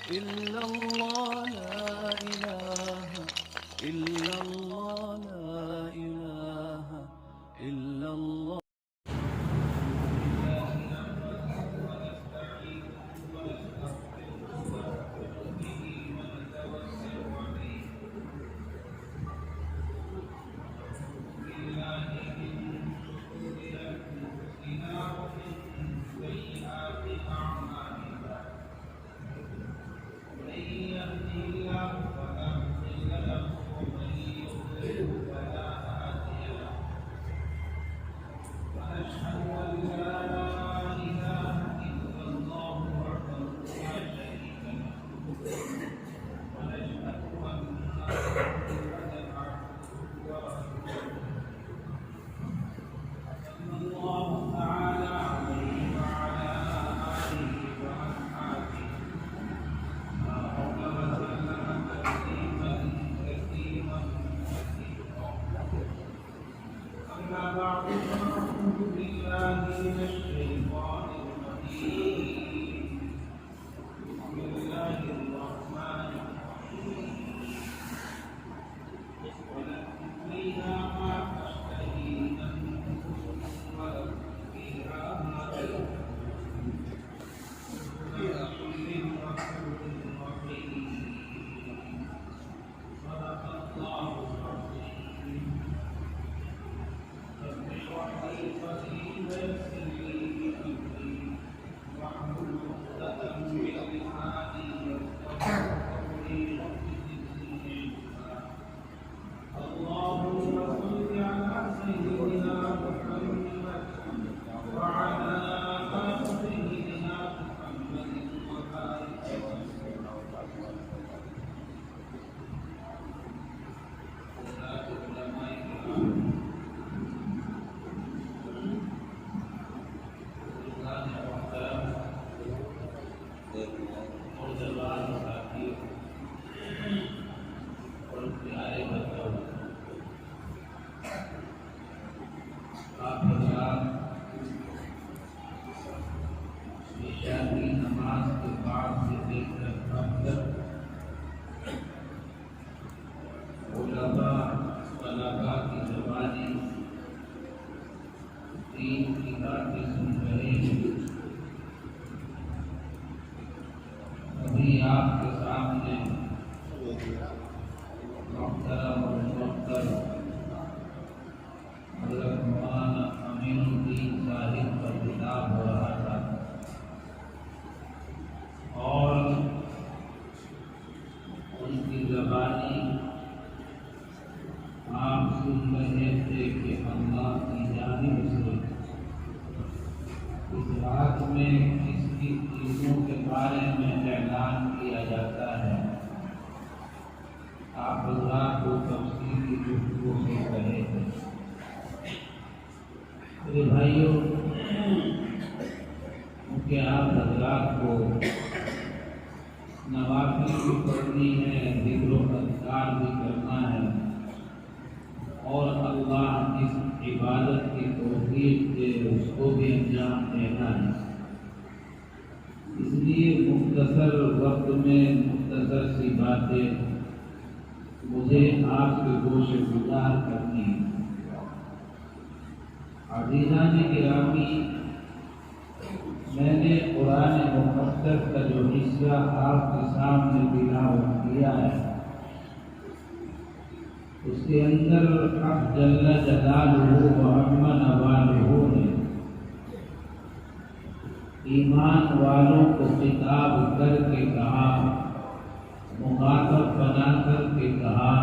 إلا الله لا إله إلا الله لا إله إلا الله. آپ کے سامنے محترم اور محترم حضرت مولانا امین الدین صاحب کا خطاب ہو رہا تھا اور ان کی زبانی آپ سن رہے تھے کہ اللہ کی جانب سے اس رات میں اس کی چیزوں کے بارے میں اعلان کیا جاتا ہے. آپ حضرات کو تفصیلی گفتگو سے کہے تھے. میرے بھائیوں، کہ آپ حضرات کو نوافل بھی پڑھنی ہے، ذکر و اذکار بھی کرنا ہے، اور اللہ جس عبادت کی توفیق دے اس کو بھی انجام دینا ہے. اس لیے مختصر وقت میں مختصر سی باتیں مجھے آپ کے گوش گزار کرنی ہے. عزیزان گرامی، میں نے قرآن مقدس کا جو حصہ آپ کے سامنے تلاوت کیا ہے، اس کے اندر حق جل جلالہ و عظم نوالہ نے ایمان والوں کو خطاب کر کے کہا، مخاطب بنا کر کے کہا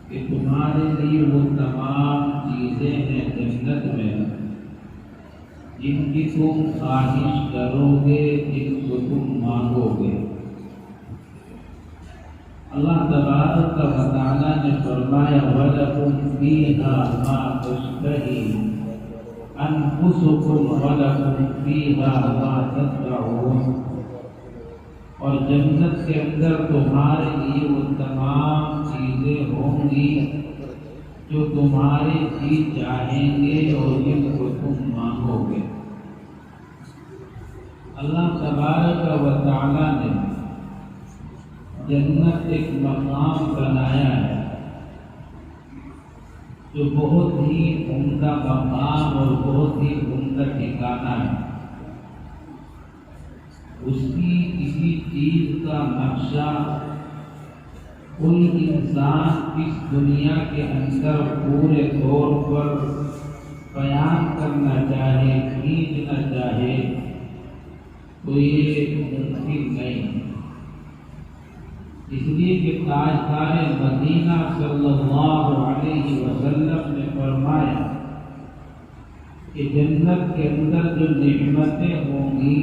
کہ تمہارے لیے وہ تمام چیزیں ہیں جنت میں جن کی تم خواہش کرو گے، جن کو تم مانگو گے. اللہ تبارک و تعالیٰ نے فرمایا وَلَكُمْ فِيهَا مَا تَشْتَهِي أَنفُسُكُمْ وَلَكُمْ فِيهَا مَا تَدَّعُونَ. اور جنت کے اندر تمہارے لیے وہ تمام چیزیں ہوں گی جو تمہارے جی چاہیں گے اور جن کو تم مانگو گے. اللہ تبارک تبارک و تعالی نے جنت ایک مقام بنایا ہے جو بہت ہی عمدہ مقام اور بہت ہی عمدہ ٹھکانہ ہے۔ اس کی کسی چیز کا نقشہ کوئی انسان اس دنیا کے اندر پورے طور پر بیان کرنا چاہے، کھینچنا چاہے تو یہ ممکن نہیں۔ اس لیے کہ تاجدار مدینہ صلی اللہ علیہ وسلم نے فرمایا کہ جنت کے اندر جو نعمتیں ہوں گی،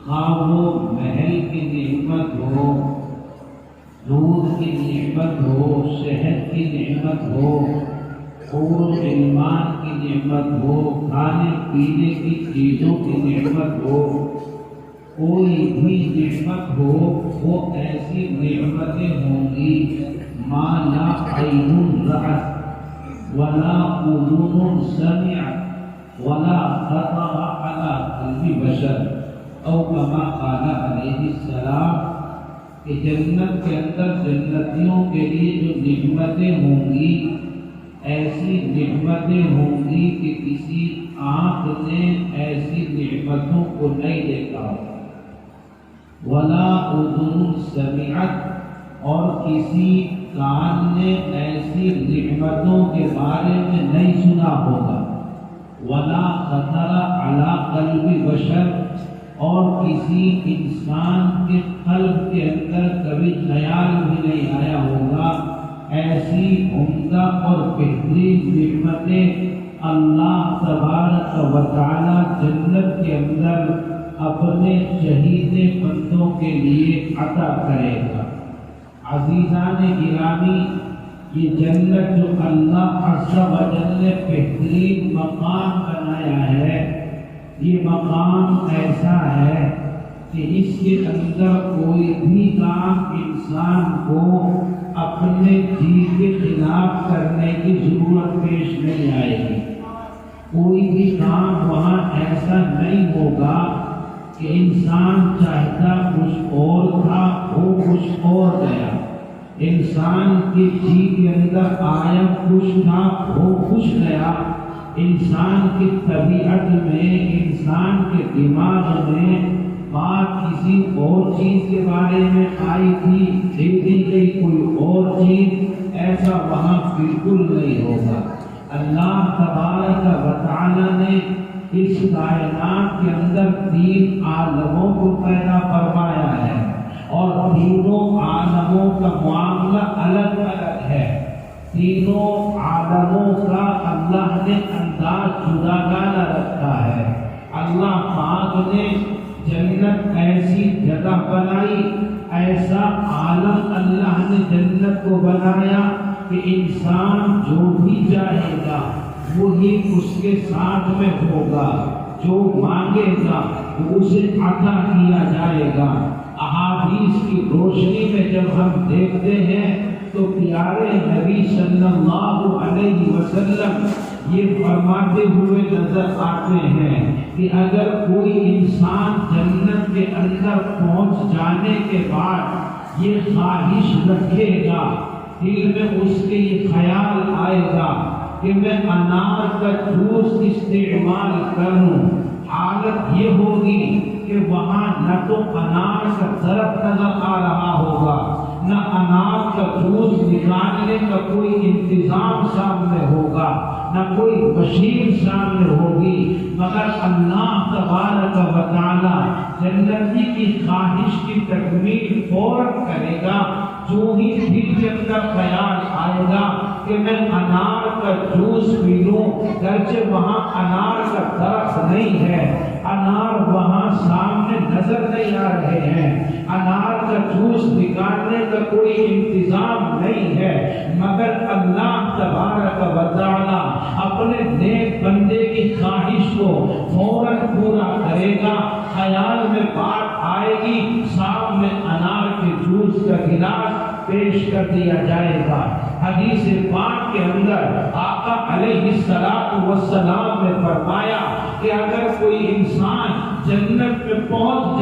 خواہ وہ محل کی نعمت ہو، دودھ کی نعمت ہو، شہد کی نعمت ہو، حور غلمان کی نعمت ہو، کھانے پینے کی چیزوں کی نعمت ہو، کوئی بھی نعمت ہو، وہ ایسی نعمتیں ہوں گی ما لا عین رأت ولا اذن سمعت ولا خطر على قلب بشر، او کما قال علیہ السلام کہ جنت کے اندر جنتیوں کے لیے جو نعمتیں ہوں گی، ایسی نعمتیں ہوں گی کہ کسی آنکھ نے ایسی نعمتوں کو نہیں دیکھا، ولا اذن سمعت، اور کسی کان نے ایسی نعمتوں کے بارے میں نہیں سنا ہوگا، ولا خطر علی قلب بشر، اور کسی انسان کے قلب کے اندر کبھی خیال بھی نہیں آیا ہوگا۔ ایسی عمدہ اور بہترین نعمتیں اللہ تبارک و تعالی جنت کے اندر اپنے چہیتے بندوں کے لیے عطا کرے گا۔ عزیزان گرامی، یہ جنت جو اللہ عز و جل نے بہترین مقام بنایا ہے، یہ مقام ایسا ہے کہ اس کے اندر کوئی بھی کام انسان کو اپنے جی کے خلاف کرنے کی ضرورت پیش نہیں آئے گی۔ کوئی بھی کام وہاں ایسا نہیں ہوگا کہ انسان چاہتا کچھ اور تھا، وہ کچھ اور گیا۔ انسان کی جی کے اندر آیا کچھ تھا، وہ کچھ گیا۔ انسان کی طبیعت میں، انسان کے دماغ میں بات کسی اور چیز کے بارے میں آئی تھی، دیکھی گئی کوئی اور چیز، ایسا وہاں بالکل نہیں ہوگا۔ اللہ تبارک و تعالی نے اس کائنات کے اندر 3 عالموں کو پیدا فرمایا ہے، اور تینوں عالموں کا معاملہ الگ الگ ہے۔ تینوں عالموں کا اللہ نے انداز جداگانہ رکھا ہے۔ اللہ پاک نے جنت ایسی جگہ بنائی، ایسا عالم اللہ نے جنت کو بنایا کہ انسان جو بھی چاہے گا وہی اس کے ساتھ میں ہوگا، جو مانگے گا وہ اسے عطا کیا جائے گا۔ احادیث کی روشنی میں جب ہم دیکھتے ہیں تو پیارے نبی صلی اللہ علیہ وسلم یہ فرماتے ہوئے نظر آتے ہیں کہ اگر کوئی انسان جنت کے اندر پہنچ جانے کے بعد یہ خواہش رکھے گا، دل میں اس کے یہ خیال آئے گا کہ میں انار کا جوس استعمال کروں، حالت یہ ہوگی کہ وہاں نہ تو انار کا درخت نظر آ رہا ہوگا، نہ انار کا جوس نکالنے کا کوئی انتظام سامنے ہوگا، نہ کوئی مشین سامنے ہوگی، مگر اللہ تبارک و تعالی جنتی کی خواہش کی تکمیل فوراً کرے گا۔ جو ہی دل کے اندر خیال آئے گا کہ میں انار کا جوس پی لوں، گرچہ وہاں انار کا درخت نہیں ہے، انار وہاں سامنے نظر نہیں آ رہے ہیں، انار کا جوس نکالنے کا کوئی انتظام نہیں ہے، مگر اللہ تبارک و تعالی اپنے نیک بندے کی خواہش کو فوراً پورا کرے گا۔ خیال میں بات آئے گی، سامنے انار کے جوس کا گلاس پیش کر دیا جائے گا۔ حدیث پاک کے اندر آقا علیہ السلام نے فرمایا کہ اگر کوئی انسان جنت میں پہنچ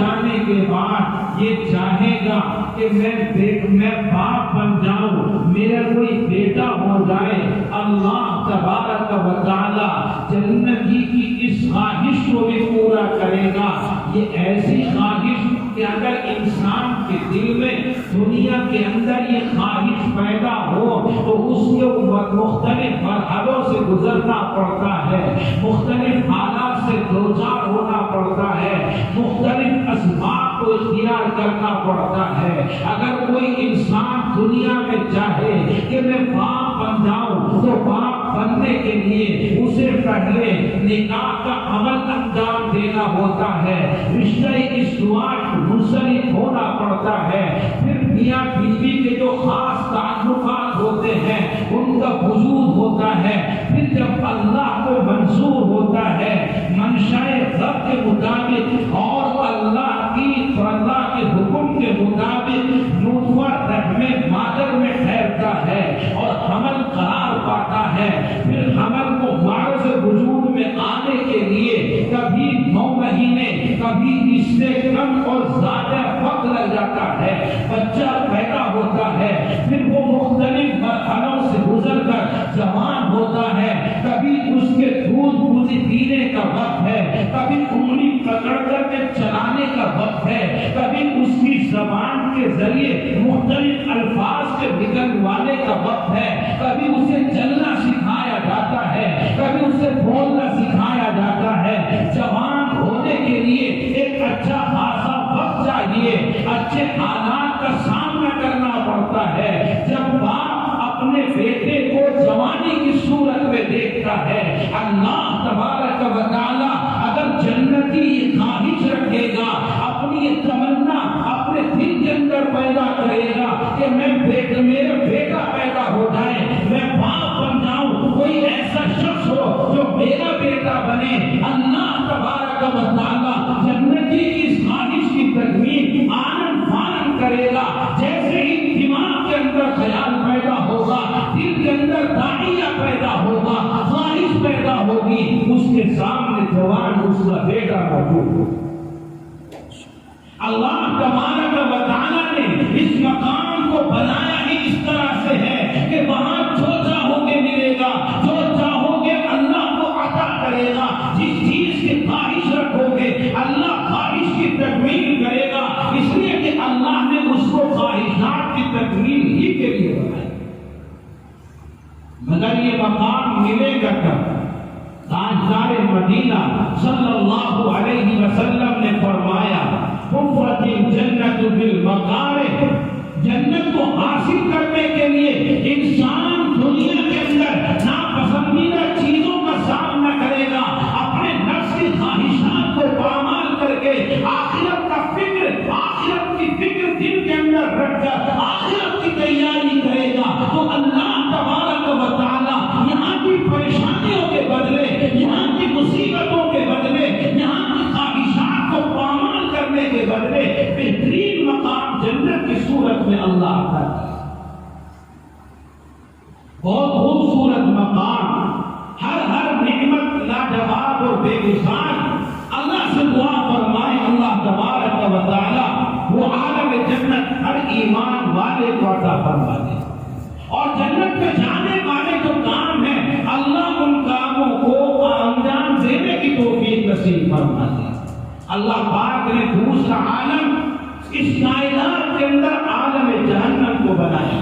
یہ چاہے گا کہ میں باپ بن جاؤں، میرا کوئی بیٹا ہو جائے، اللہ تبارک و تعالی جنتی کی اس خواہش کو بھی پورا کرے گا۔ یہ ایسی خواہش کہ اگر انسان کے دل میں دنیا کے اندر یہ خواہش پیدا ہو تو اس کے مختلف مرحلوں سے گزرنا پڑتا ہے، مختلف حالات سے دوچار ہونا پڑتا ہے، مختلف اسباب کو اختیار کرنا پڑتا ہے۔ اگر کوئی انسان دنیا میں چاہے کہ میں باپ بن جاؤں تو باپ بننے کے لیے اسے پہلے نکاح کا عمل انجام دینا ہوتا ہے، رشتہ ازدواج منسلک ہونا پڑتا ہے، پھر میاں بیوی کے جو خاص تعلقات ہوتے ہیں ان کا وجود ہوتا ہے، پھر جب اللہ کو منظور ہوتا ہے منشاء رب کے مطابق اور اللہ کے حکم کے مطابق نطفہ رحم مادر میں ٹھہرتا ہے اور حمل قرار پاتا ہے، پھر حمل کو معرض وجود میں آنے کے لیے کبھی 9 مہینے، کبھی اس سے کم اور زیادہ وقت لگ جاتا ہے، بچہ پیدا ہوتا ہے، پھر وہ مختلف مرحلوں سے گزر کر جوان ہوتا ہے، کبھی اس کے دودھ پینے کا وقت ہے، کبھی انگلی پکڑ کر کے چلانے کا وقت ہے، کبھی اس کی زبان کے ذریعے مختلف الفاظ کے نکلوانے کا وقت ہے، کبھی اسے چلنا سکھایا جاتا ہے، کبھی اسے بولنا سکھایا جاتا ہے۔ جوان ہونے کے لیے ایک اچھا خاصا وقت چاہیے، اچھے حالات کا سامنا کرنا پڑتا ہے۔ جب باپ اپنے بیٹے کو جوانی کی صورت میں دیکھتا ہے، اللہ تبارک و تعالی اگر جنتی یہ خواہش رکھے گا، اپنی یہ تمنا اپنے دل کے اندر پیدا کرے گا کہ میرا بیٹا پیدا ہو جائے، میں باپ بن جاؤں، کوئی ایسا شخص ہو جو میرا بیٹا بنے، اللہ تبارک و تعالی جنتی کی اس خواہش کی تکمیل آنن فانن کرے گا۔ جیسے ہی دماغ کے اندر خیال پیدا ہوگا، دل کے اندر داعیہ پیدا ہوگا، خواہش پیدا ہوگی، اس کے سامنے جوان اس کا بیٹا موجود ہوگا۔ اللہ تبارک و تعالی نے اس مقام کو بنایا ہی اس طرح سے ہے کہ وہاں جو چاہو گے ملے گا، جو چاہو گے اللہ کو عطا کرے گا، جس چیز کی خواہش رکھو گے اللہ خواہش کی تکمیل کرے گا، اس لیے کہ اللہ نے اس کو خواہشات کی تکمیل ہی کے لیے بنایا۔ مگر یہ مقام ملے گا کب؟ تاجدار مدینہ صلی اللہ علیہ وسلم نے فرمایا حفرت الجنت بالمکارہ، جنت کو حاصل کرنے کے لیے انسان دنیا کے اندر ناپسندیدہ چیزوں کا سامنا کرے گا، اپنے نفس کی خواہشات کو پامال کر کے آخرت کا فکر، آخرت کی فکر دل کے اندر رکھ کر آخرت کی تیاری کرے گا، تو اللہ تبارک و تعالی یہاں کی پریشانیوں کے بدلے، یہاں کی مصیبتوں کے بدلے، یہاں کی خواہشات کو پامال کرنے کے بدلے بہترین مقام جنت کی صورت میں اللہ عطا کرے۔ بہت خوبصورت مقام، ہر نعمت لاجواب اور بے مثال۔ اللہ سے دعا فرمائے اللہ تبارک و تعالی وہ عالم جنت ہر ایمان والے کو عطا فرما دے، اور جنت میں جانے والے جو کام ہیں اللہ ان کاموں کو انجام دینے کی توفیق نصیب فرما دے۔ اللہ پاک نے دوسرا عالم اس کائنات کے اندر عالم جہنم کو بنایا۔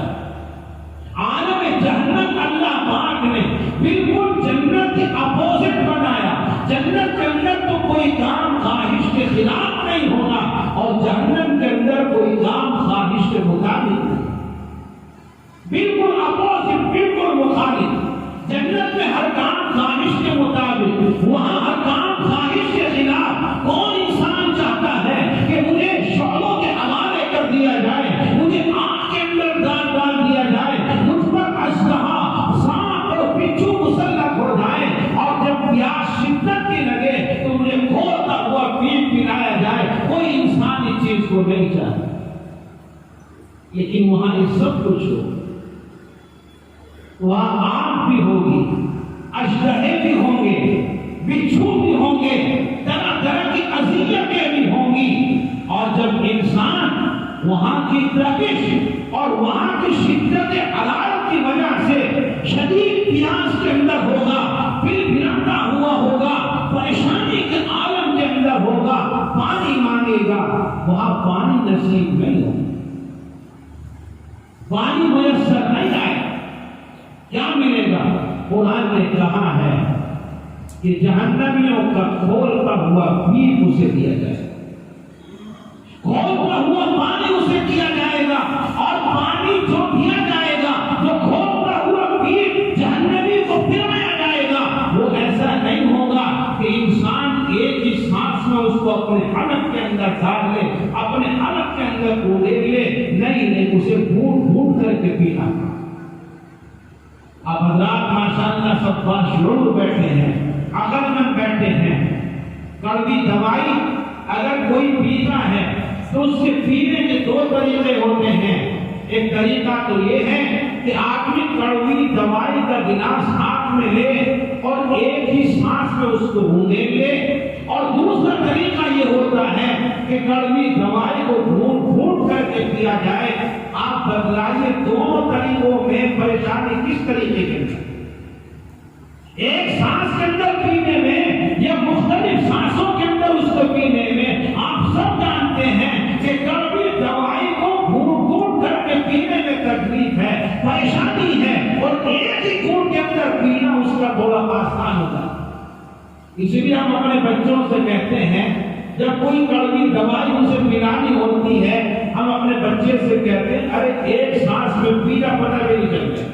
عالم جہنم اللہ پاک نے بالکل جنت کے اپوزٹ بنایا۔ جنت کے اندر تو کوئی کام خواہش کے خلاف نہیں ہونا، اور جہنم کے اندر کوئی کام خواہش کے مطابق نہیں، بالکل اپوزٹ، بالکل مخالف۔ جنت میں ہر کام خواہش کے مطابق، وہاں ہر کام خواہش کے خلاف۔ کون انسان چاہتا ہے کہ مجھے شعلوں کے حوالے کر دیا جائے، مجھے آنکھ کے اندر داغ ڈال دیا جائے، مجھ پر اژدہا، سانپ اور بچھو مسلط ہو جائے، اور جب پیاس شدت کی لگے تو مجھے کھولتا ہوا پیپ پلایا جائے؟ کوئی انسان اس چیز کو نہیں چاہتا، لیکن وہاں یہ سب کچھ ہو، وہاں آگ بھی ہوگی، اژدہے بھی ہوں گے، بچھو بھی ہوں گے، طرح طرح کی اذیتیں بھی ہوں گی، اور جب انسان وہاں کی تپش اور وہاں کی شدت حرارت کی وجہ سے شدید پیاس کے اندر ہوگا، پھر بھرکتا ہوا ہوگا، پریشانی کے عالم کے اندر ہوگا، پانی مانگے گا، وہاں پانی نصیب نہیں ہوگا، پانی میسر نہیں آئے، کیا ملے گا؟ قرآن نے کہا ہے کہ جہنمیوں کا کھولتا ہوا پیپ اسے دیا جائے گا، کھولتا ہوا پانی اسے دیا جائے گا، اور پانی جو دیا جائے گا، جو کھولتا ہوا پیپ جہنمی کو پلایا جائے گا، وہ ایسا نہیں ہوگا کہ انسان ایک ہی سانس میں اس کو اپنے حلق کے اندر ڈال لے، اپنے حلق کے اندر اڑے لے، نہیں، اسے گھونٹ گھونٹ کر کے پینا۔ اب حضرات ماشاءاللہ سب باشعور بیٹھے ہیں، عقل مند بیٹھے ہیں، کڑوی دوائی اگر کوئی پیتا ہے تو اس کے پینے کے دو طریقے ہوتے ہیں۔ ایک طریقہ تو یہ ہے کہ آدمی کڑوی دوائی کا گلاس ہاتھ میں لے اور ایک ہی سانس میں اس کو گھونٹ لے، اور دوسرا طریقہ یہ ہوتا ہے کہ کڑوی دوائی کو گھونٹ گھونٹ کر کے پیا جائے۔ آپ بتلائیے دونوں طریقوں میں پریشانی کس طریقے کے اندر؟ ایک سانس کے اندر پینے میں یا مختلف سانسوں کے اندر اس کو پینے میں، آپ سب جانتے ہیں کہ کڑوی دوائی کو گھونٹ گھونٹ کر کے پینے میں تکلیف ہے، پریشانی ہے، اور ایک ہی گھونٹ کے اندر پینا اس کا بڑا آسان ہوتا ہے۔ اسی لیے ہم اپنے بچوں سے کہتے ہیں جب کوئی کڑوی دوائی اسے پلانی ہوتی ہے، ہم اپنے بچے سے کہتے ہیں ارے ایک سانس میں پینا پتہ بھی نہیں چلتا،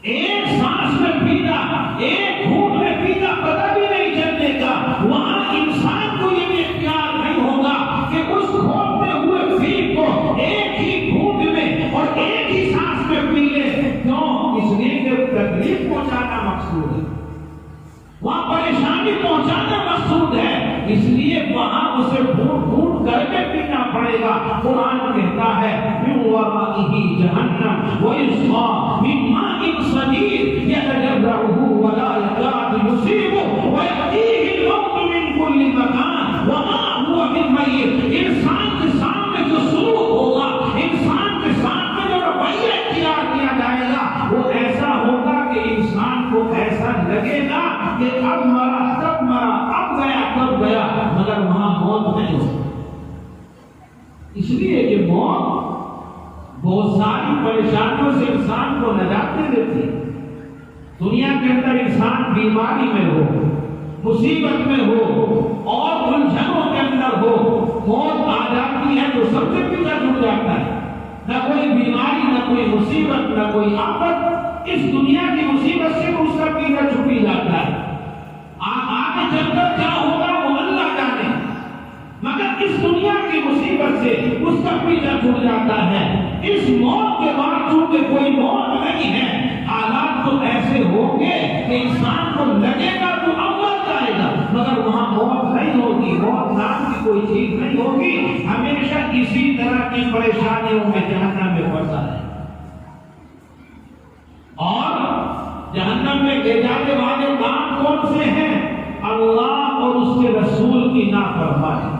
ایک سانس میں پینا، ایک گھونٹ میں پینا پتہ بھی نہیں چلنے کا۔ وہاں انسان کو یہ بھی اختیار نہیں ہوگا کہ اس کھولتے ہوئے پیپ کو ایک ہی گھونٹ میں اور ایک ہی سانس میں پی لے، کیوں؟ اس لیے کہ تکلیف پہنچانا مقصود ہے، وہاں پریشانی پہنچانا مقصود ہے، اس لیے وہاں اسے گھونٹ گھونٹ کر کے پینا پڑے گا۔ قرآن کہتا ہے من ورائہ جہنم ویسقا من ماء صدید یتجرعہ ولا یکاد یصیبہ ویأتیہ الموت من کل مکان وما هو بمیت۔ انسان کے سامنے جو سلوک ہوگا، انسان کے سامنے جو رویہ اختیار کیا جائے گا، وہ ایسا ہوگا کہ انسان کو ایسا لگے گا کہ اب مرا تب مرا، اب گیا تب گیا، مگر وہاں موت نہیں ہوتی۔ اس لیے کہ موت بہت ساری پریشانیوں سے انسان کو نجات دے دیتی ہے۔ دنیا کے اندر انسان بیماری میں ہو، مصیبت میں ہو اور الجھنوں کے اندر ہو، موت آ جاتی ہے تو سب سے پیچھا چھوٹ جاتا ہے، نہ کوئی بیماری، نہ کوئی مصیبت، نہ کوئی آفت، اس دنیا کی مصیبت سے اس کا پیچھا چھوٹ جاتا ہے۔ آگے چل کر کیا ہوگا وہ اللہ جانے، مگر اس دنیا کی مصیبت سے اس کا پیچھا چھوٹ جاتا ہے۔ اس موت کے بعد چونکہ کوئی موت نہیں ہے، حالات تو ایسے ہوں گے کہ انسان کو لگے گا تو اول جائے گا، مگر وہاں موت نہیں ہوگی، موت نام کی کوئی چیز نہیں ہوگی، ہمیشہ اسی طرح کی پریشانیوں میں جہنم میں پھنسا ہے۔ اور جہنم میں لے جانے والے کام کون سے ہیں؟ اللہ اور اس کے رسول کی نافرمانی،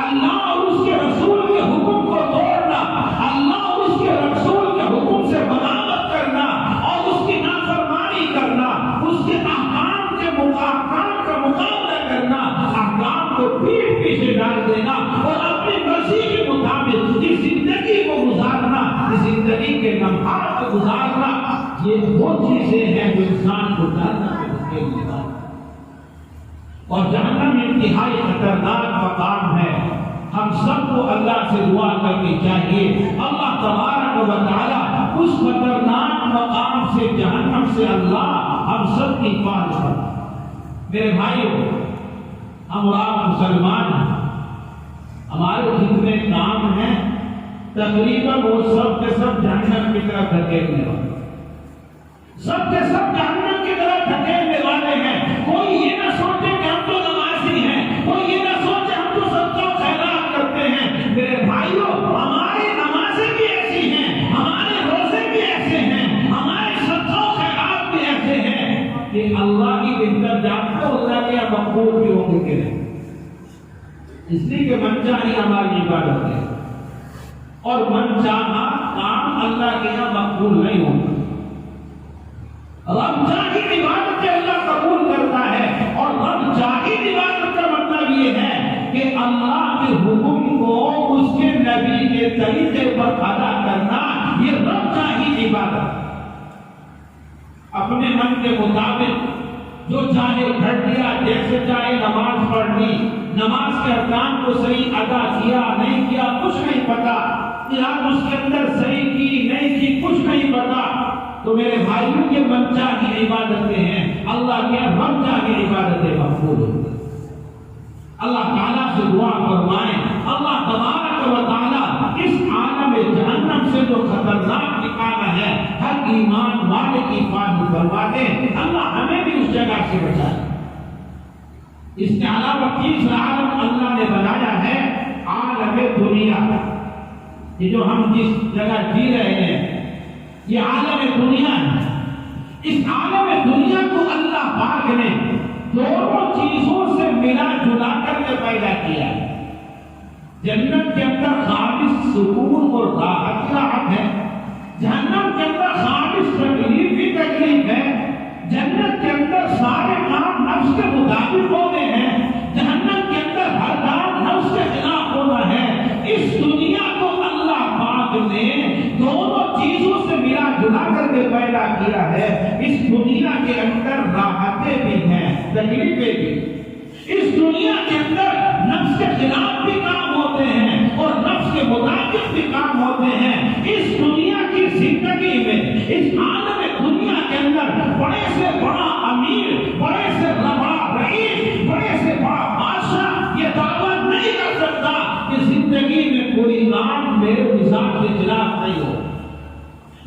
اللہ اور اس کے رسول کے حکم کو توڑنا، اللہ اور اس کے رسول کے حکم سے بغاوت کرنا اور اس کی نافرمانی کرنا، اس کے احکام کے احکام کا مقابلہ کرنا، احکام کو پیٹ پیچھے ڈال دینا اور اپنی مرضی کے مطابق اس زندگی کو گزارنا، اس زندگی کے لمحات کو گزارنا، یہ وہ چیزیں ہیں جو انسان کو ڈالنا میں دھکیل دیتا ہے۔ اور جہنم انتہائی خطرناک مقام ہے، ہم سب کو اللہ سے دعا کرنی چاہیے اللہ تبارک و تعالی اس خطرناک مقام سے، جہنم سے اللہ ہم سب کی حفاظت کرے۔ میرے بھائیو، ہم اور آپ مسلمان ہیں، ہمارے جتنے کام ہیں تقریباً وہ سب کے سب جہنم کی طرف دھکیلنے والے، سب کے سب جہنم کی طرف دھکیلنے والے ہیں۔ کوئی یہ نہ سوچے کہ ہم تو نمازی ہیں، کوئی یہ نہ سوچے ہم تو صدقہ و خیرات کرتے ہیں۔ میرے بھائیو، ہماری نمازیں بھی ایسی ہیں، ہمارے روزے بھی ایسے ہیں، ہمارے صدقہ و خیرات بھی ایسے ہیں کہ اللہ کی بہتر جانتے ہو اللہ کے مقبول بھی ہوں گے کہ نہیں۔ اس لیے کہ من چاہی ہماری عبادت ہے، اور من چاہا کام اللہ کے یہاں مقبول نہیں ہوتا۔ رب چاہی عبادت اللہ قبول کرتا ہے، اور رب چاہی عبادت کا مطلب یہ ہے کہ اللہ کے حکم کو اس کے نبی کے طریقے پر ادا کرنا، یہ رب چاہی عبادت۔ اپنے من کے مطابق جو چاہے گھڑ دیا، جیسے چاہے نماز پڑھ لی، نماز کے ارکان کو صحیح ادا کیا نہیں کیا کچھ نہیں پتا، قرآن اس کے اندر صحیح کی نہیں کی کچھ نہیں پتا، تو میرے بھائیوں یہ من چاہی عبادتیں ہیں، اللہ کے رب چاہی عبادتیں مقبول ہوتی ہیں۔ اللہ تعالیٰ سے دعا فرمائیں، اللہ تبارک و تعالیٰ اس عالم جہنم سے جو خطرناک ٹھکانہ ہے، ہر ایمان والے کی حفاظت فرما دے، اللہ ہمیں بھی اس جگہ سے بچائے۔ اس کے علاوہ تیسرا عالم اللہ نے بنایا ہے عالم دنیا، یہ جو ہم جس جگہ جی رہے ہیں یہ عالم دنیا ہے۔ اس عالم دنیا کو اللہ پاک نے دونوں چیزوں سے ملا جلا کر کے پیدا کیا ہے۔ جنت کے اندر خالص سکون اور راحت ہے، جہنم کے اندر خالص تکلیف ہی تکلیف ہے۔ جنت کے اندر سارے کام نفس کے مطابق ہوتے ہیں، جہنم کے اندر ہر کام نفس کے خلاف ہونا ہے۔ اس دنیا کو اللہ پاک نے دونوں چیزوں سے ملا جلا کر کے پیدا کیا ہے۔ اس دنیا کے اندر راحتیں بھی ہیں، تکلیفیں بھی۔ اس دنیا کے اندر نفس کے خلاف بھی کام ہوتے ہیں اور نفس کے مطابق بھی کام ہوتے ہیں۔ اس دنیا کی زندگی میں، اس عالم دنیا کے اندر بڑے سے بڑا امیر، بڑے سے بڑا رئیس، بڑے سے بڑا بادشاہ یہ دعویٰ نہیں کر سکتا کہ زندگی میں کوئی کام میرے مزاج کے خلاف نہیں ہو،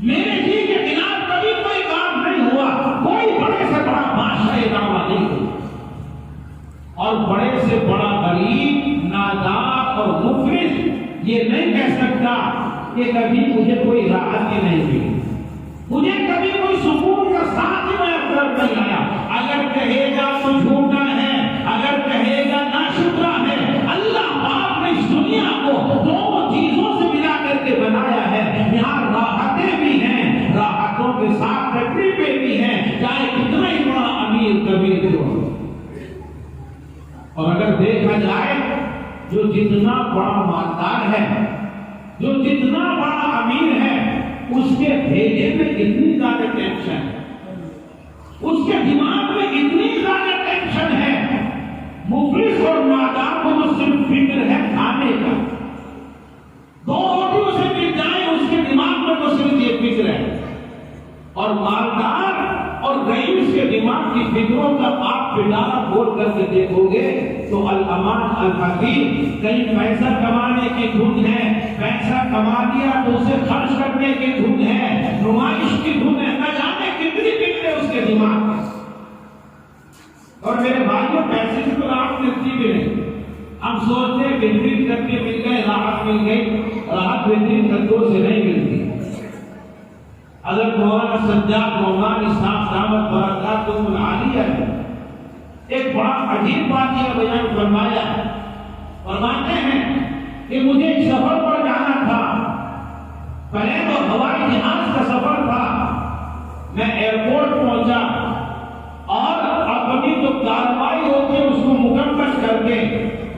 میرے جی کے خلاف کبھی کوئی کام نہیں ہوا۔ کوئی بڑے سے بڑا بادشاہ یہ دعویٰ نہیں ہوا، اور بڑے سے بڑا غریب، نادار اور مفلس یہ نہیں کہہ سکتا کہ کبھی مجھے کوئی راحت ہی نہیں ملی، مجھے کبھی کوئی سکون کا ساتھ ہی میسر نہیں آیا۔ اگر کہے گا تو جھوٹا ہے، اگر کہے گا ناشکرا ہے۔ اللہ پاک نے اس دنیا کو دونوں چیزوں سے ملا کر کے بنایا ہے، یہاں راحتیں بھی ہیں، راحتوں کے ساتھ تکلیفیں بھی ہیں، چاہے کتنا ہی بڑا امیر کبیر بھی ہو۔ اور اگر دیکھا جائے جو جتنا بڑا مالدار ہے، جو جتنا بڑا امیر ہے، اس کے بھیجے میں اتنی زیادہ ٹینشن ہے، اس کے دماغ میں اتنی زیادہ ٹینشن ہے۔ مفلس اور نادار کو تو صرف فکر ہے کھانے کا، دو روٹی اسے مل جائے اس کے دماغ میں تو صرف یہ فکر ہے۔ اور مالدار اور رئیس کے دماغ کی فکروں کا آپ پٹارا کھول کر کے دیکھو گے تو الامان الحکیم، کہیں پیسہ کمانے کی دھن ہے، پیسہ کما لیا تو اسے خرچ کرنے کی دھن ہے، نمائش کی دھن ہے، نہ جانے کتنی فکریں اس کے دماغ میں۔ اور میرے بھائیوں پیسے سے تو راحت ملتی بھی نہیں، ہم سوچتے ہیں بہترین کر کے مل گئے راحت مل گئی، راحت بہترین خطوں سے نہیں ملتی۔ حضرت مولانا سجاد نعمانی صاحب دامت برکاتہم العالیہ نے ایک بڑا عجیب بات یہ بیان فرمایا، فرماتے ہیں کہ مجھے ایک سفر پر جانا تھا، پلین اور ہوائی جہاز کا سفر تھا۔ میں ایئرپورٹ پہنچا اور اپنی جو کارروائی ہوتی ہے اس کو مکمل کر کے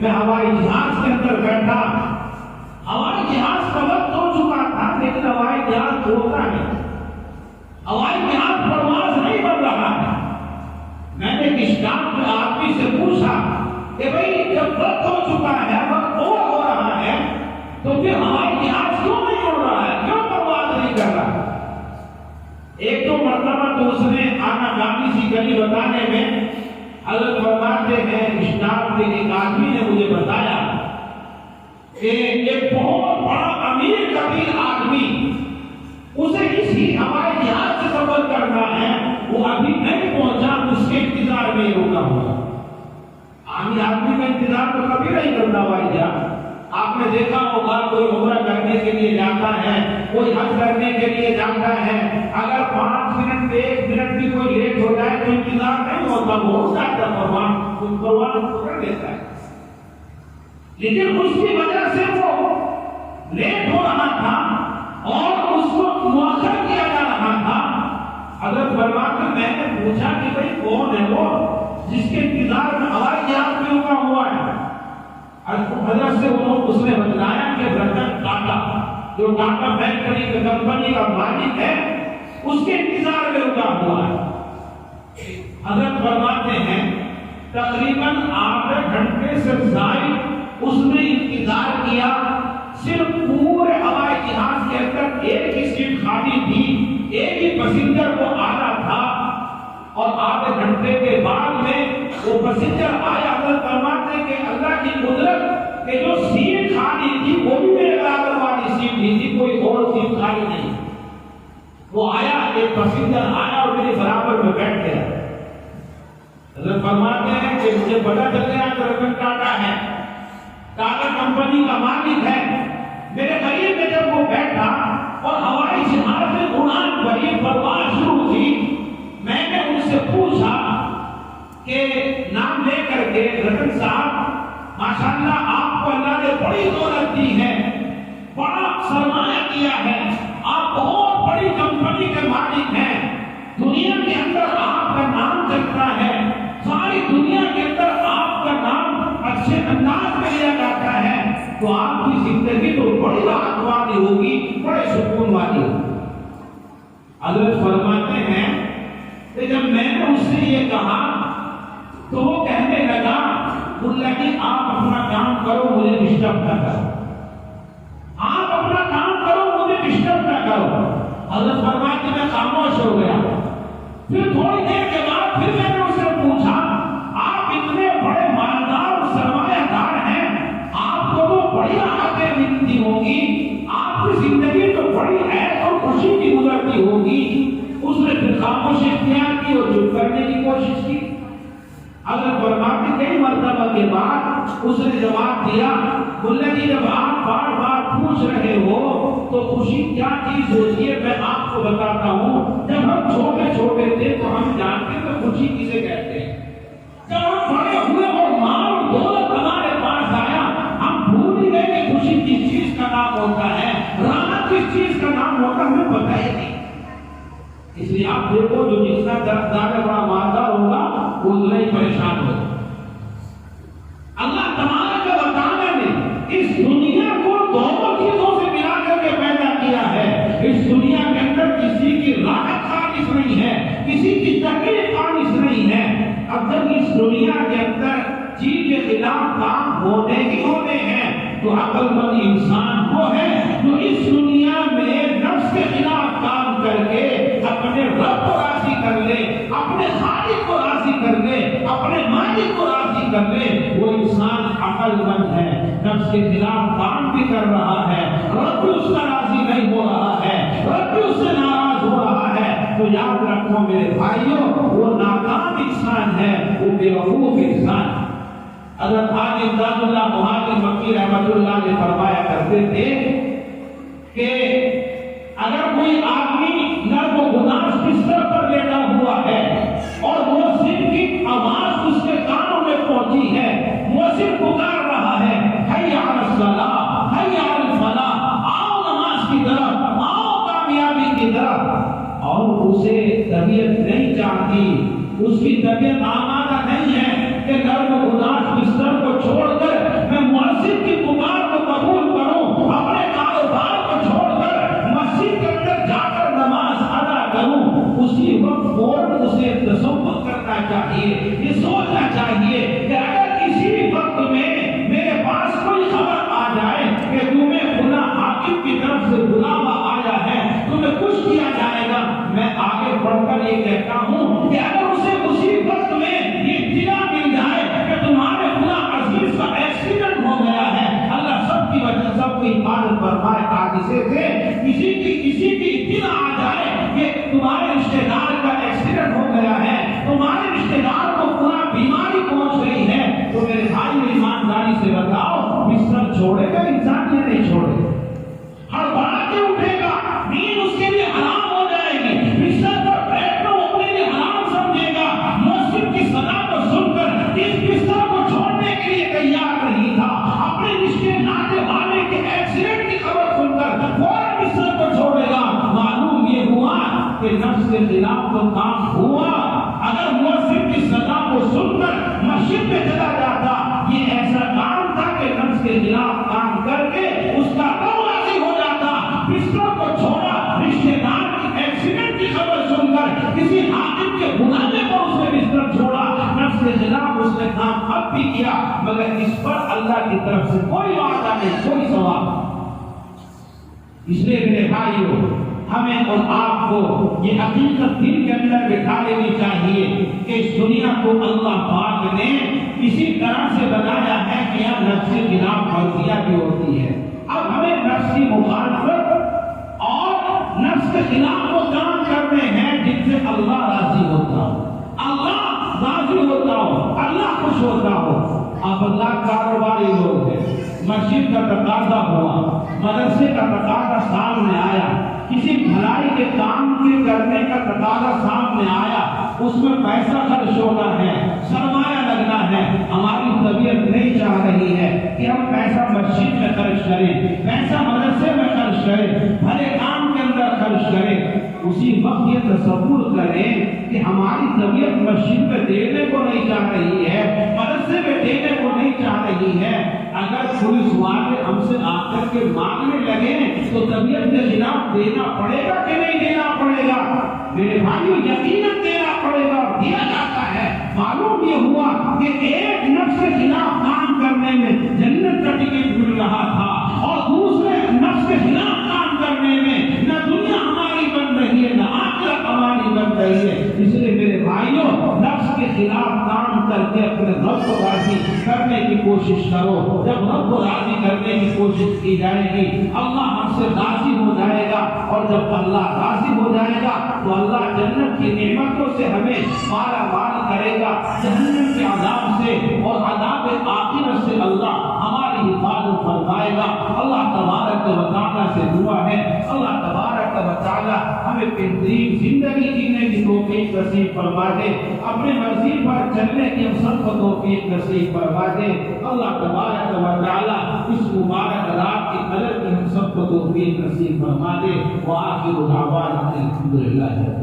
میں ہوائی جہاز کے اندر بیٹھا۔ ہوائی جہاز کا وقت ہو چکا تھا لیکن ہوائی جہاز ہوتا نہیں، ہوائی جہاز پرواز نہیں بن رہا ہے۔ میں نے اسٹاف کے آدمی سے پوچھا کہ بھائی جب وقت ہو چکا ہے، وقت ہو رہا ہے، تو پھر ہوائی جہاز کیوں نہیں اڑ رہا ہے، کیوں پرواز نہیں کر رہا ہے؟ ایک دو مرتبہ تو اس نے آنا گامی سی گلی بتانے میں حضرت فرماتے ہیں اسٹاف کے ایک آدمی نے مجھے بتایا کہ ایک بہت بڑا امیر کبیر آدمی، اسے اسی ہوائی جہاز سے سفر کرنا ہے، وہ ابھی نہیں پہنچا، اس کے انتظار میں رکا ہوا۔ عامی آدمی کا انتظار تو کبھی نہیں کرتا ہوائی جہاز۔ آپ نے دیکھا ہوگا کوئی عمرہ کرنے کے لیے جاتا ہے، کوئی حج کرنے کے لیے جاتا ہے، اگر 5 منٹ 1 منٹ بھی کوئی لیٹ ہو جائے تو انتظار نہیں ہوتا، وہ جاتا پروان پکڑ لیتا ہے۔ لیکن اس کی وجہ سے وہ لیٹ ہو رہا تھا اور اس کو مؤخر کیا جا رہا تھا۔ حضرت فرماتے میں نے پوچھا کہ بھئی کون ہے وہ جس کے انتظار میں ہوائی جہاز میں رکا ہوا ہے؟ حضرت سے اس نے بتلایا کہ رتن ٹاٹا، جو ٹاٹا فیکٹری کی کمپنی کا مالک ہے، اس کے انتظار میں رکا ہوا ہے۔ حضرت فرماتے ہیں تقریباً 8 گھنٹے سے زائد اس نے انتظار کیا، صرف پورے ہوائی جہاز کے اندر ایک ہی سیٹ خالی تھی، ایک ہی پیسنجر وہ آ رہا تھا، اور آدھے گھنٹے کے بعد میں وہ پیسنجر آیا۔ حضرت فرماتے کہ اللہ کی قدرت کہ جو سیٹ خالی تھی وہ بھی میرے برابر والی سیٹ ہی تھی، کوئی اور سیٹ خالی نہیں۔ وہ آیا، ایک پیسنجر آیا اور میرے برابر میں بیٹھ گیا۔ حضرت فرماتے ہیں کہ مجھے پتا چل گیا کہ رتن ٹاٹا ہے، ٹاٹا کمپنی کا مالک ہے۔ میرے قریب میں جب وہ بیٹھا اور ہوائی جہاز میں اڑان بھری پرواز شروع کی، میں نے ان سے پوچھا کہ نام لے کر کے رتن صاحب ماشاءاللہ آپ کو اللہ نے بڑی دولت دی ہے، بڑا سرمایہ دیا ہے، آپ بہت بڑی کمپنی کے مالک ہیں، دنیا کے اندر آپ کا نام چلتا ہے، ساری دنیا کے اندر آپ کا نام اچھے انداز میں لیا جاتا ہے، تو آپ کی زندگی تو بڑی راحت والی ہوگی، بڑے سکون والی ہوگی۔ حضرت فرماتے ہیں کہ جب میں نے اس سے یہ کہا تو وہ کہنے لگا اللہ کہ آپ اپنا کام کرو، مجھے ڈسٹرب نہ کرو، آپ اپنا کام کرو، مجھے ڈسٹرب نہ کرو۔ حضرت فرماتے میں خاموش ہو گیا۔ پھر تھوڑی دیر کے بعد پھر میں نے اس سے پوچھا آپ اتنے بڑے مالدار سرمایہ دار ہیں، آپ کو تو بڑی راحتیں ملتی ہوں گی، آپ کی زندگی تو بڑی عیش اور خوشی کی گزرتی ہوگی۔ اس نے پھر خاموشی اختیار کی اور چپ کرنے کی کوشش کی۔ حضرت فرماتے کئی مرتبہ کے بعد اس نے جواب دیا بولے جی جب آپ بار بار پوچھ رہے ہو تو خوشی کیا چیز ہوتی ہے میں آپ کو بتاتا ہوں۔ جب ہم چھوٹے چھوٹے تھے تو ہم جانتے تھے خوشی کسے کہتے ہیں۔ جب ہم بڑے ہوئے اور مال اور دولت ہمارے پاس آیا ہم بھول ہی گئے کہ خوشی کس چیز کا نام ہوتا ہے، راحت کس چیز کا نام ہوتا ہے، ہمیں پتہ ہی نہیں۔ اس لیے آپ دیکھو جو جتنا زیادہ بڑا مالدار ہوگا وہ اتنا ہی پریشان ہوگا۔ اللہ تبارک و تعالیٰ نے اس دنیا کو دونوں چیزوں سے ملا کر کے پیدا کیا ہے۔ اس دنیا کے اندر کسی کی راحت خالص نہیں ہے، کسی کی تکلیف خالص نہیں ہے۔ اب جب اس دنیا کے اندر چیز کے خلاف کام ہونے ہی ہونے ہیں تو عقل مند انسان وہ ہے جو اس دنیا میں نفس کے خلاف کام کر کے اپنے رب کو راضی کر لے، اپنے خالق کو راضی کر لے، اپنے مالک کو راضی کر لے، وہ انسان عقل مند ہے، نفس کے خلاف کام بھی کر رہا ہے، رب بھی اس کا راضی نہیں ہو رہا ہے، رب بھی اس سے ناراض ہو رہا ہے۔ تو یاد رکھو میرے بھائیوں وہ ناکام انسان ہے، وہ بیوقوف انسان ہے۔ حضرت حاجی امداد اللہ مہاجر مکی رحمۃ اللہ علیہ فرمایا کرتے تھے کہ اگر کوئی آدمی نرم و گداز بستر پر لیٹا ہوا ہے اور مؤذن کی آواز اس کے کانوں میں پہنچی ہے، مؤذن پکار رہا ہے حی علی الصلاۃ حی علی الفلاح، آؤ نماز کی طرف، آؤ کامیابی کی طرف، اور اسے طبیعت نہیں چاہتی، اس کی طبیعت آمادہ نہیں ہے کہ نرم و گداز بستر کو چھوڑ کر میں مؤذن کی پکار کو قبول کروں، اپنے کاروبار کو چھوڑ کر مسجد کے اندر جا کر نماز ادا کروں۔ اسی وقت فوراً اسے تصور کرنا چاہیے، یہ سوچنا چاہیے کہ اگر کسی وقت میں میرے پاس کوئی خبر آ جائے کہ تمہیں خدا حاکم کی طرف سے بلاوا آیا ہے، تمہیں کچھ کیا جائے گا، میں آگے بڑھ کر یہ کہتا ہوں کہ اگر اسے اسی وقت میں یہ اطلاع مل جائے کہ تمہارے خدا عزیز کا ایکسیڈنٹ ہو گیا ہے، اللہ سب کی وجہ سب کی حفاظت فرمائے، حادثے سے کسی کی اطلاع آ جائے کہ تمہارے رشتے دار کا ایکسیڈنٹ ہو گیا ہے، تمہارے رشتے دار کو نفس کے خلاف تو کام ہوا، اگر مؤذن کی صدا کو سن کر مسجد میں چلا جاتا، یہ ایسا کام تھا کہ نفس کے خلاف کام کر کے اس کا غم راضی ہو جاتا، بستر کو چھوڑا، رشتے دار کی ایکسیڈنٹ کی خبر سن کر کسی حاکم کے بلانے پر اس نے بستر چھوڑا، نفس کے خلاف اس نے کام اب بھی کیا، مگر اس پر اللہ کی طرف سے کوئی وعدہ نہیں، کوئی ثواب۔ اس لیے میرے بھائیوں، ہمیں اور آپ کو یہ حقیقت دل کے اندر بٹھا لینی چاہیے کہ اس دنیا کو اللہ پاک نے اسی طرح سے بنایا ہے کہ یہاں نفس کے خلاف ورزیاں بھی ہوتی ہے۔ اب ہمیں نفس کی مخالفت اور نفس کے خلاف وہ کام کرنے ہیں جن سے اللہ راضی ہوتا ہو، اللہ راضی ہوتا ہو، اللہ خوش ہوتا ہو۔ اب اللہ کاروباری لوگ ہیں، مسجد کا تقاضا ہوا، مدرسے کا تقاضا سامنے آیا، کسی بھلائی کے کام کے کرنے کا تقاضا سامنے آیا، اس میں پیسہ خرچ ہونا ہے، سرمایہ لگنا ہے، ہماری طبیعت نہیں چاہ رہی ہے کہ ہم پیسہ مسجد میں خرچ کریں، پیسہ مدرسے میں خرچ کریں، بھلے کام کے اندر خرچ کریں۔ اسی وقت یہ تصور کریں کہ ہماری طبیعت مسجد میں دینے کو نہیں چاہ رہی ہے، مدرسے میں دینے کو نہیں چاہ رہی ہے، اگر پولیس والے ہم سے آ کر کے مانگنے لگے تو طبیعت کے خلاف دینا پڑے گا کہ نہیں دینا پڑے گا؟ میرے بھائیوں، یقیناً دینا پڑے گا، دیا جاتا ہے۔ معلوم یہ ہوا کہ ایک نفس کے خلاف کام کرنے میں جنت کا ٹکٹ مل رہا تھا، اور دوسرے نفس کے خلاف کام کرنے میں نہ دنیا ہماری بن رہی ہے، نہ آخرت ہماری بن رہی ہے۔ اس لیے میرے بھائیوں، نفس کے خلاف کام کر کے اپنے رب کو راضی کرنے کی کوشش کرو۔ جب رب کو راضی کرنے کی کوشش کی جائے گی، اللہ ہم سے راضی ہو جائے گا، اور جب اللہ راضی ہو جائے گا تو اللہ جنت کی نعمتوں سے ہمیں مالا مال کرے گا، جہنم کے عذاب سے اور عذاب آخرت سے اللہ ہماری حفاظت فرمائے گا۔ اللہ تبارک و تعالیٰ سے دعا ہے، اللہ تبارک و تعالیٰ ہمیں بہترین زندگی جینے کی توفیق نصیب فرما دے، اپنے مرضی پر چلنے کی ہم سب کو توفیق نصیب فرما دے۔ اللہ تبارک و تعالیٰ اس مبارک رات کی قدر کی ہم سب کو توفیق نصیب فرما دے۔ وآخر دعوانا الحمدللہ۔